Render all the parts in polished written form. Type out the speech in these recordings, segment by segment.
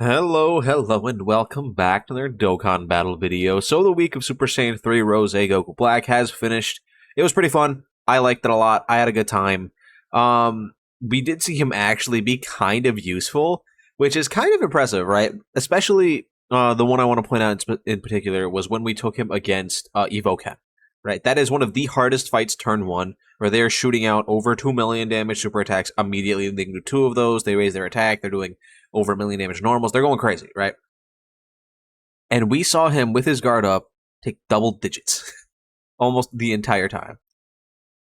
Hello, and welcome back to their Dokkan battle video. So the week of Super Saiyan 3 Rose Goku Black has finished. It was pretty fun. I liked it a lot. I had a good time. We did see him actually be kind of useful, which is kind of impressive, right? Especially the one I want to point out in particular was when we took him against Evoken, right? That is one of the hardest fights turn one, where they're shooting out over 2 million damage super attacks immediately. They can do two of those. They raise their attack. They're doing over a million damage normals. They're going crazy, right? And we saw him with his guard up take double digits almost the entire time.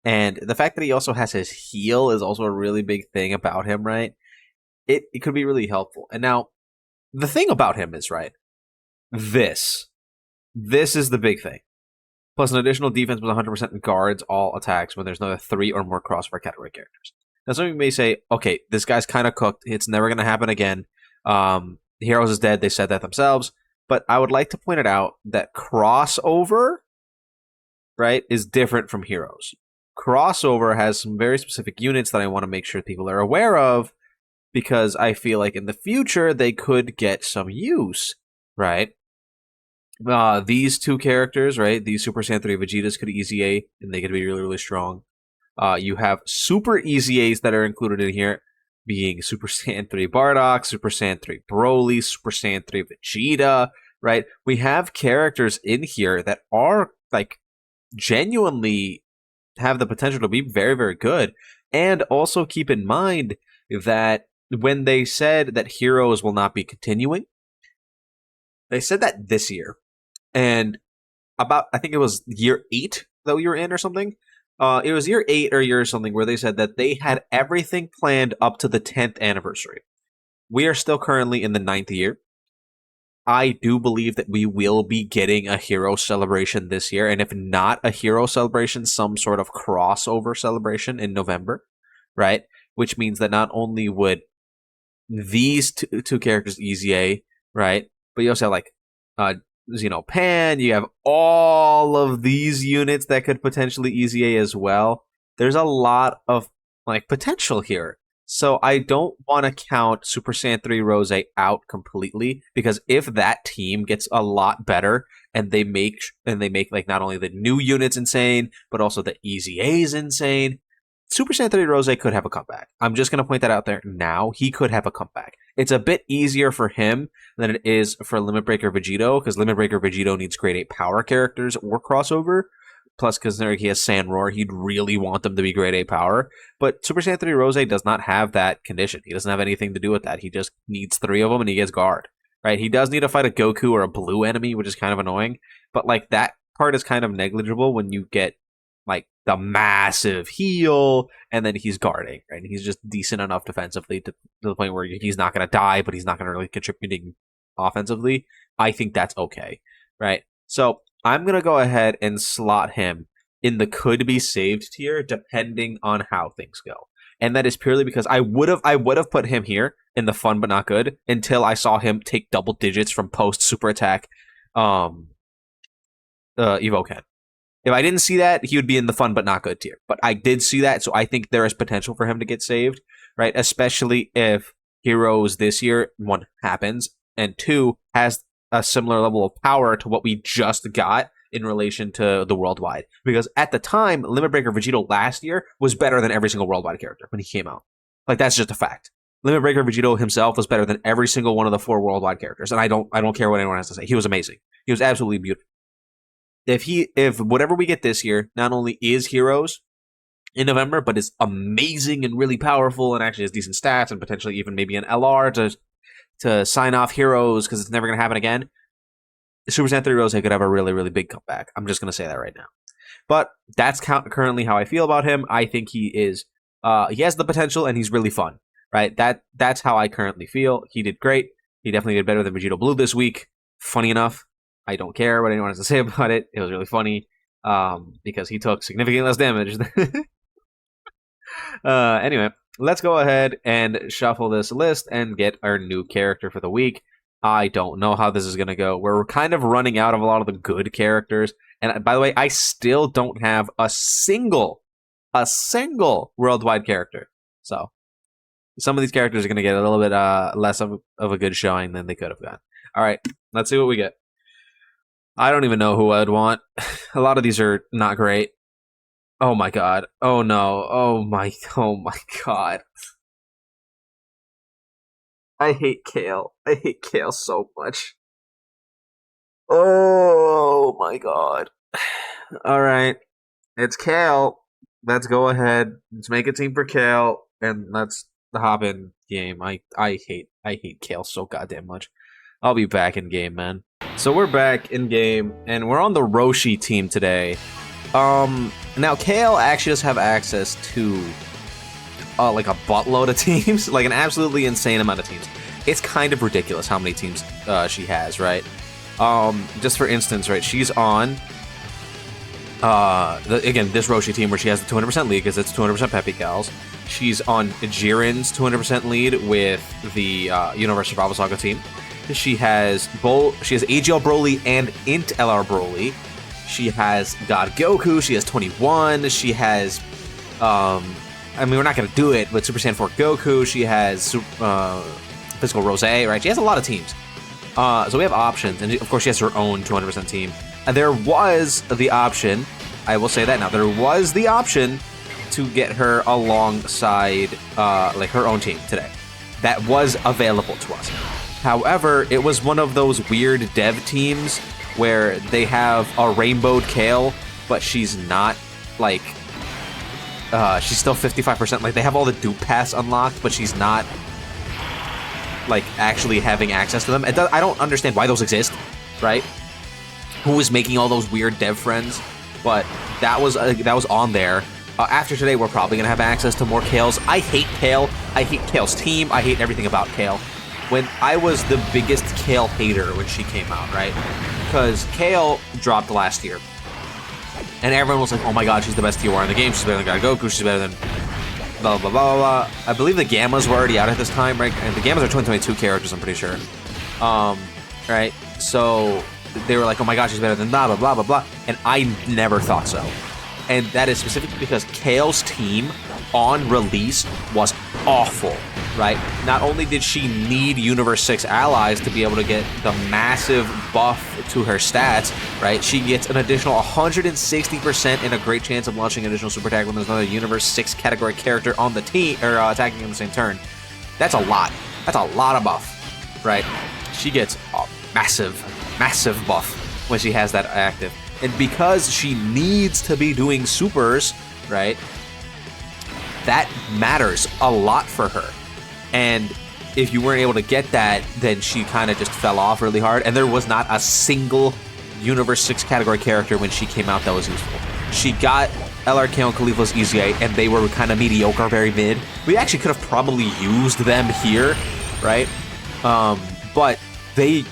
And the fact that he also has his heal is also a really big thing about him, right? It could be really helpful. And now, the thing about him is, right, this is the big thing. Plus an additional defense with 100% guards all attacks when there's another 3 or more crossover category characters. Now, some of you may say, okay, this guy's kind of cooked. It's never going to happen again. Heroes is dead. They said that themselves. But I would like to point it out that crossover, right, is different from Heroes. Crossover has some very specific units that I want to make sure people are aware of, because I feel like in the future they could get some use, right? These two characters, right, these Super Saiyan 3 Vegetas could easy A, and they could be really, really strong. You have super easy A's that are included in here, being Super Saiyan 3 Bardock, Super Saiyan 3 Broly, Super Saiyan 3 Vegeta, right? We have characters in here that are, like, genuinely have the potential to be very, very good. And also keep in mind that when they said that Heroes will not be continuing, they said that this year. And about, I think it was year 8 that we were in or something. It was year 8 or year something where they said that they had everything planned up to the 10th anniversary. We are still currently in the 9th year. I do believe that we will be getting a hero celebration this year, and if not a hero celebration, some sort of crossover celebration in November, right? Which means that not only would these two characters easy A, right? But you also have like Pan, you have all of these units that could potentially easy A as well. There's a lot of like potential here. So I don't want to count Super Saiyan 3 Rose out completely, because if that team gets a lot better and they make like not only the new units insane, but also the easy A's insane, Super Saiyan 3 Rose could have a comeback. I'm just going to point that out there now. He could have a comeback. It's a bit easier for him than it is for Limit Breaker Vegito, because Limit Breaker Vegito needs grade 8 power characters or crossover. Plus, because he has Sand Roar, he'd really want them to be grade 8 power. But Super Saiyan 3 Rose does not have that condition. He doesn't have anything to do with that. He just needs 3 of them and he gets guard. Right? He does need to fight a Goku or a blue enemy, which is kind of annoying. But like that part is kind of negligible when you get like the massive heal, and then he's guarding, right? And he's just decent enough defensively to the point where he's not going to die, but he's not going to really contributing offensively. I think that's okay, right? So I'm going to go ahead and slot him in the could be saved tier, depending on how things go. And that is purely because I would have put him here in the fun but not good until I saw him take double digits from post super attack Evoken. If I didn't see that, he would be in the fun but not good tier. But I did see that, so I think there is potential for him to get saved, right? Especially if Heroes this year, 1, happens, and 2, has a similar level of power to what we just got in relation to the worldwide. Because at the time, Limit Breaker Vegito last year was better than every single worldwide character when he came out. Like, that's just a fact. Limit Breaker Vegito himself was better than every single one of the 4 worldwide characters, and I don't care what anyone has to say. He was amazing. He was absolutely beautiful. If whatever we get this year not only is Heroes in November, but is amazing and really powerful and actually has decent stats and potentially even maybe an LR to sign off Heroes because it's never going to happen again, Super Saiyan 3 Rose could have a really, really big comeback. I'm just going to say that right now. But that's currently how I feel about him. I think he is, he has the potential and he's really fun, right? That's how I currently feel. He did great. He definitely did better than Vegito Blue this week. Funny enough. I don't care what anyone has to say about it. It was really funny because he took significantly less damage. Anyway, let's go ahead and shuffle this list and get our new character for the week. I don't know how this is going to go. We're kind of running out of a lot of the good characters. And by the way, I still don't have a single worldwide character. So some of these characters are going to get a little bit less of a good showing than they could have gotten. All right, let's see what we get. I don't even know who I'd want. A lot of these are not great. Oh my god. Oh no. Oh my god. I hate Kale. I hate Kale so much. Oh my god. All right. It's Kale. Let's go ahead. Let's make a team for Kale and let's hop in game. I hate Kale so goddamn much. I'll be back in game, man. So we're back in game and we're on the Roshi team today. Now Kale actually does have access to like a buttload of teams, like an absolutely insane amount of teams. It's kind of ridiculous how many teams she has, right? Just for instance, right, she's on again, this Roshi team where she has the 200% lead because it's 200% Peppy Gals. She's on Jiren's 200% lead with the Universe Survival Saga team. She has AGL Broly and Int LR Broly. She has God Goku. She has 21. She has, I mean, we're not going to do it, but Super Saiyan 4 Goku. She has Physical Rose, right? She has a lot of teams. So we have options. And of course, she has her own 200% team. And there was the option, I will say that now, there was the option to get her alongside like her own team today. That was available to us. However, it was one of those weird dev teams where they have a rainbowed Kale, but she's not, like, she's still 55%. Like, they have all the dupe pass unlocked, but she's not, like, actually having access to them. I don't understand why those exist, right? Who is making all those weird dev friends? But that was on there. After today, we're probably going to have access to more Kales. I hate Kale. I hate Kale's team. I hate everything about Kale. When I was the biggest Kale hater when she came out, right? Because Kale dropped last year. And everyone was like, oh my god, she's the best tier 1 in the game. She's better than God Goku. She's better than blah, blah, blah, blah, blah. I believe the Gammas were already out at this time, right? And the Gammas are 2022 characters, I'm pretty sure. Right? So they were like, oh my god, she's better than blah, blah, blah, blah, blah. And I never thought so. And that is specifically because Kale's team on release was awful, right? Not only did she need Universe 6 allies to be able to get the massive buff to her stats, right? She gets an additional 160% and a great chance of launching additional super attack when there's another Universe 6 category character on the team, or attacking on the same turn. That's a lot. That's a lot of buff, right? She gets a massive buff when she has that active. And because she needs to be doing supers, right, that matters a lot for her. And if you weren't able to get that, then she kind of just fell off really hard. And there was not a single Universe 6 category character when she came out that was useful. She got LRK and Khalifa's EZA, and they were kind of mediocre, very mid. We actually could have probably used them here, right? But they're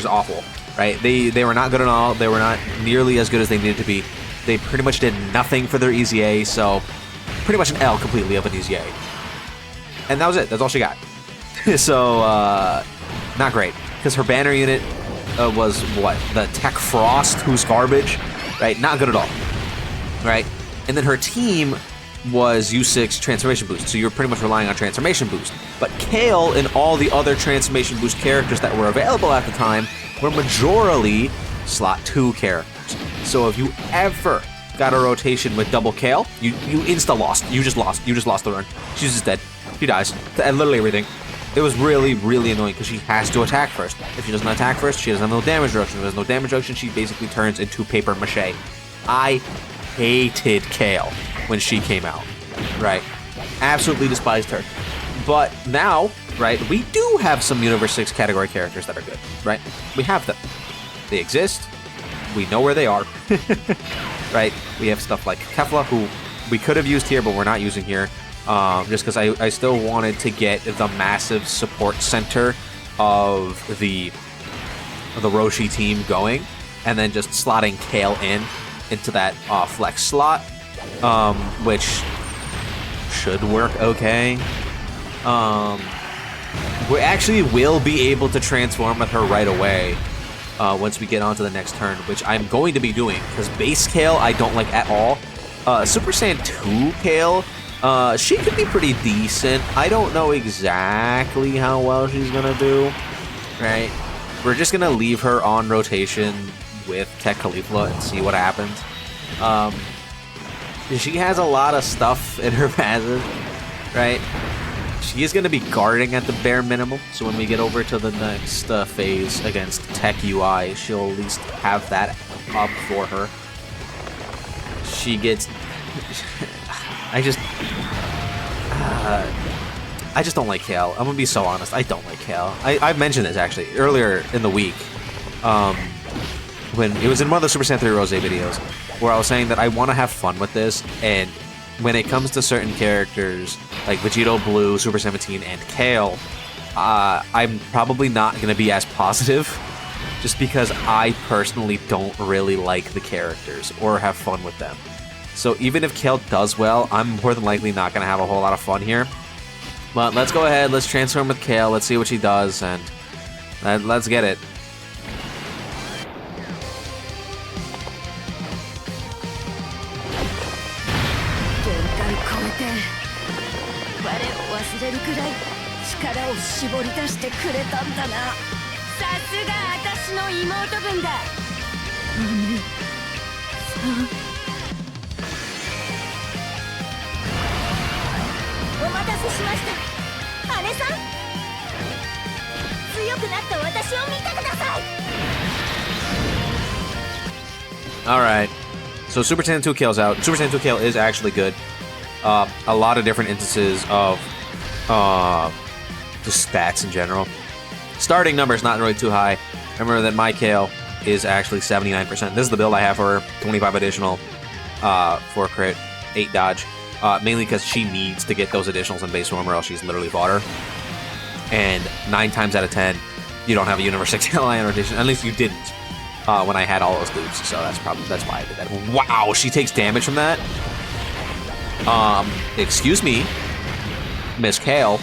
awful. Right? They were not good at all. They were not nearly as good as they needed to be. They pretty much did nothing for their EZA, so pretty much an L completely of an EZA. And that was it. That's all she got. So, not great. Because her banner unit was, what? The Tech Frost, who's garbage. Right? Not good at all. Right? And then her team was U6 Transformation Boost, so you're pretty much relying on Transformation Boost. But Kale and all the other Transformation Boost characters that were available at the time were majorly slot 2 characters. So if you ever got a rotation with double Kale, you insta lost. You just lost the run. She's just dead. She dies. And literally everything. It was really, really annoying because she has to attack first. If she doesn't attack first, she doesn't have no damage reduction. If there's no damage reduction, she basically turns into paper mache. I hated Kale when she came out. Right? Absolutely despised her. But now, right, we do have some Universe 6 category characters that are good, right? We have them. They exist. We know where they are. Right? We have stuff like Kefla, who we could have used here, but we're not using here. Just because I still wanted to get the massive support center of the Roshi team going, and then just slotting Kale into that flex slot, which should work okay. We actually will be able to transform with her right away once we get on to the next turn, which I'm going to be doing, because base Kale I don't like at all. Super Saiyan 2 Kale She could be pretty decent. I don't know exactly how well she's gonna do, right? We're just gonna leave her on rotation with Tech Caulifla and see what happens. She has a lot of stuff in her passive, right? She is gonna be guarding at the bare minimum, so when we get over to the next phase against Tech UI, she'll at least have that up for her. She gets... I just don't like Kale. I'm gonna be so honest. I don't like Kale. I mentioned this actually earlier in the week, when it was in one of the Super Saiyan 3 Rose videos, where I was saying that I want to have fun with this, and when it comes to certain characters like Vegito Blue, Super 17, and Kale, I'm probably not gonna be as positive, just because I personally don't really like the characters or have fun with them. So even if Kale does well, I'm more than likely not going to have a whole lot of fun here. But let's go ahead, let's transform with Kale, let's see what she does, and let's get it. Alright, so Super Saiyan 2 Kale's out. Super Saiyan 2 Kale is actually good. A lot of different instances of just stats in general. Starting number is not really too high. Remember that my Kale is actually 79%. This is the build I have for her. 25 additional, 4 crit, 8 dodge. Mainly because she needs to get those additionals in base form or else she's literally fodder. And 9 times out of 10, you don't have a Universe 6 ally rotation. At least you didn't when I had all those loops. So that's why I did that. Wow, she takes damage from that? Excuse me, Miss Kale.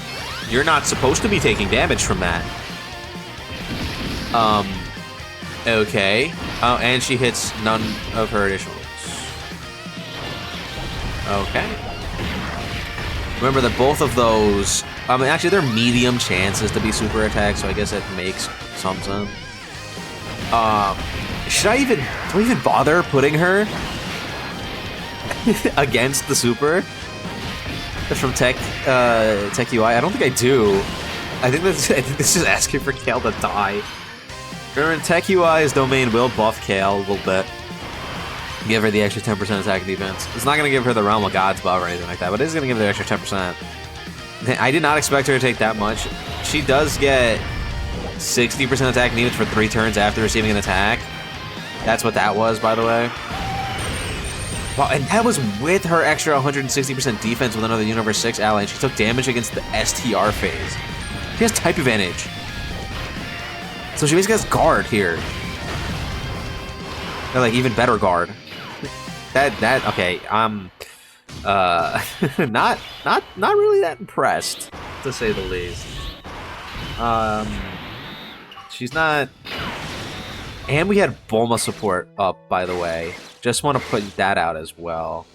You're not supposed to be taking damage from that. Okay. Oh, and she hits none of her additionals. Okay. Remember that both of those... actually, they're medium chances to be super attacks, so I guess it makes some sense. Do I even bother putting her against the super from Tech UI? I don't think I do. I think this is asking for Kale to die. Remember, in Tech UI's domain will buff Kale a little bit. Give her the extra 10% attack and defense. It's not going to give her the Realm of Gods buff or anything like that, but it is going to give her the extra 10%. I did not expect her to take that much. She does get 60% attack and defense for 3 turns after receiving an attack. That's what that was, by the way. Wow, and that was with her extra 160% defense with another Universe 6 ally, and she took damage against the STR phase. She has type advantage. So she basically has guard here. Or like even better guard. Okay, I'm not really that impressed, to say the least. She's not. And we had Bulma support up, by the way. Just want to put that out as well.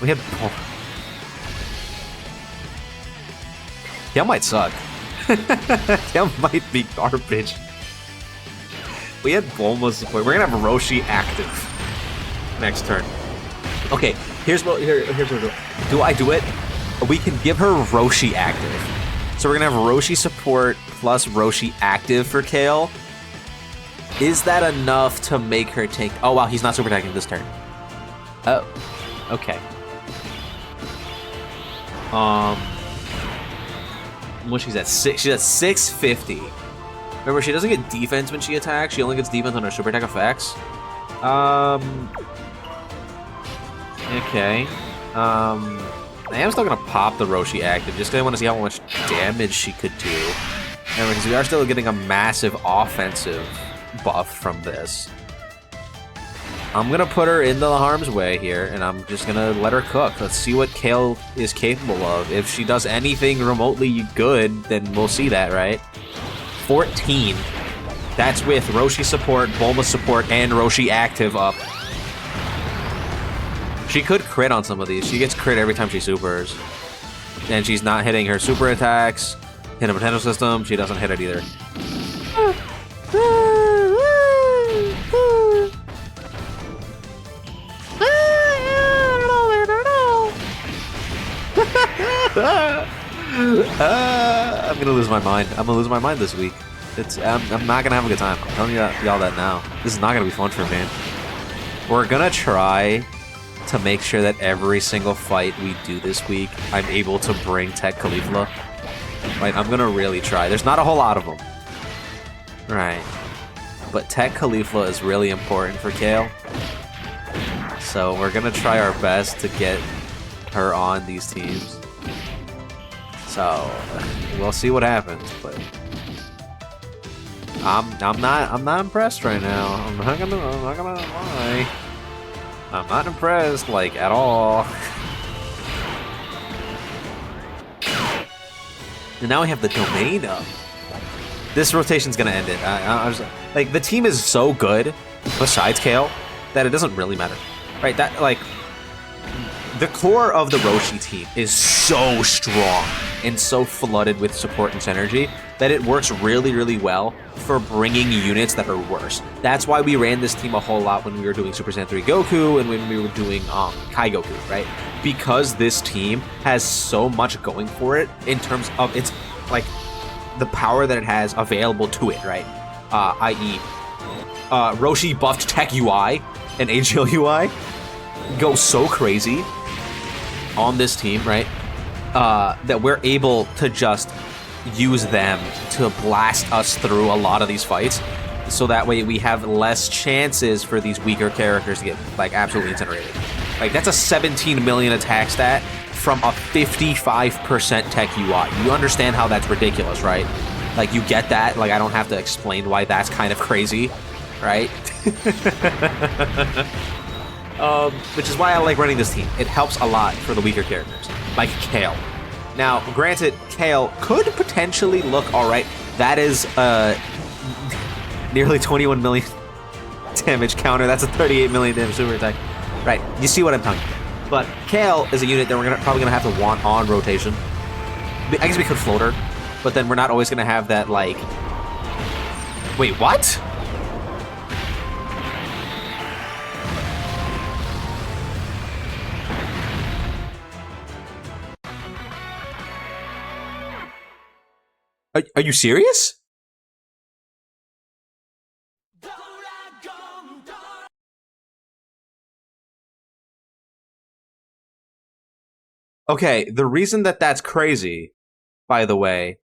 We had Bulma. That might suck. That might be garbage. We had Bulma support. We're gonna have Roshi active next turn. Okay, here's what do I do it? We can give her Roshi active. So we're gonna have Roshi support plus Roshi active for Kale. Is that enough to make her take? Oh wow, he's not super attacking this turn. Oh, okay. Well, she's at 6. She's at 650. Remember, she doesn't get defense when she attacks. She only gets defense on her super attack effects. Okay. I am still gonna pop the Roshi active just because I want to see how much damage she could do. Remember, because we are still getting a massive offensive buff from this. I'm gonna put her into the harm's way here, and I'm just gonna let her cook. Let's see what Kale is capable of. If she does anything remotely good, then we'll see that, right? 14. That's with Roshi support, Bulma support, and Roshi active up. She could crit on some of these. She gets crit every time she supers. And she's not hitting her super attacks. Hit a potential system, she doesn't hit it either. I'm gonna lose my mind. I'm gonna lose my mind this week. I'm not gonna have a good time. I'm telling y'all that now. This is not gonna be fun for me. We're gonna try to make sure that every single fight we do this week, I'm able to bring Tech Caulifla. Right, I'm gonna really try. There's not a whole lot of them. Right. But Tech Caulifla is really important for Kale. So we're gonna try our best to get her on these teams. So we'll see what happens, but I'm not impressed right now. I'm not gonna lie. I'm not impressed, like, at all. And now we have the domain up. This rotation's gonna end it. I was like, the team is so good, besides Kale, that it doesn't really matter, right? That, like, the core of the Roshi team is so strong and so flooded with support and synergy that it works really, really well for bringing units that are worse. That's why we ran this team a whole lot when we were doing Super Saiyan 3 Goku and when we were doing Kai Goku, right? Because this team has so much going for it in terms of its, like, the power that it has available to it, right? I.e., Roshi buffed Tech UI and AGL UI go so crazy on this team, right? That we're able to just use them to blast us through a lot of these fights, so that way we have less chances for these weaker characters to get, like, absolutely incinerated. Like, that's a 17 million attack stat from a 55% Tech UI. You understand how that's ridiculous, right? Like, you get that? Like, I don't have to explain why that's kind of crazy, right? Which is why I like running this team. It helps a lot for the weaker characters, like Kale. Now, granted, Kale could potentially look alright. That is nearly 21 million damage counter. That's a 38 million damage super attack. Right, you see what I'm talking about. But Kale is a unit that we're probably going to have to want on rotation. I guess we could float her, but then we're not always going to have that, like... Wait, what? Are you serious? Okay, the reason that that's crazy, by the way,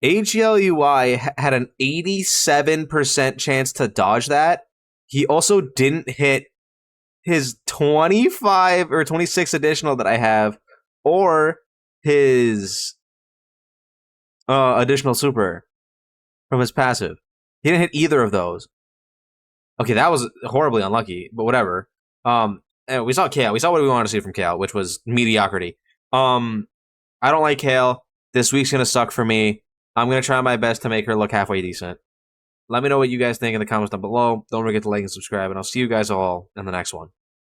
AGLUI had an 87% chance to dodge that. He also didn't hit his 25 or 26 additional that I have, or his additional super from his passive. He didn't hit either of those. Okay, that was horribly unlucky, but whatever. And we saw Kale. We saw what we wanted to see from Kale, which was mediocrity. I don't like Kale. This week's gonna suck for me. I'm gonna try my best to make her look halfway decent. Let me know what you guys think in the comments down below. Don't forget to like and subscribe, and I'll see you guys all in the next one.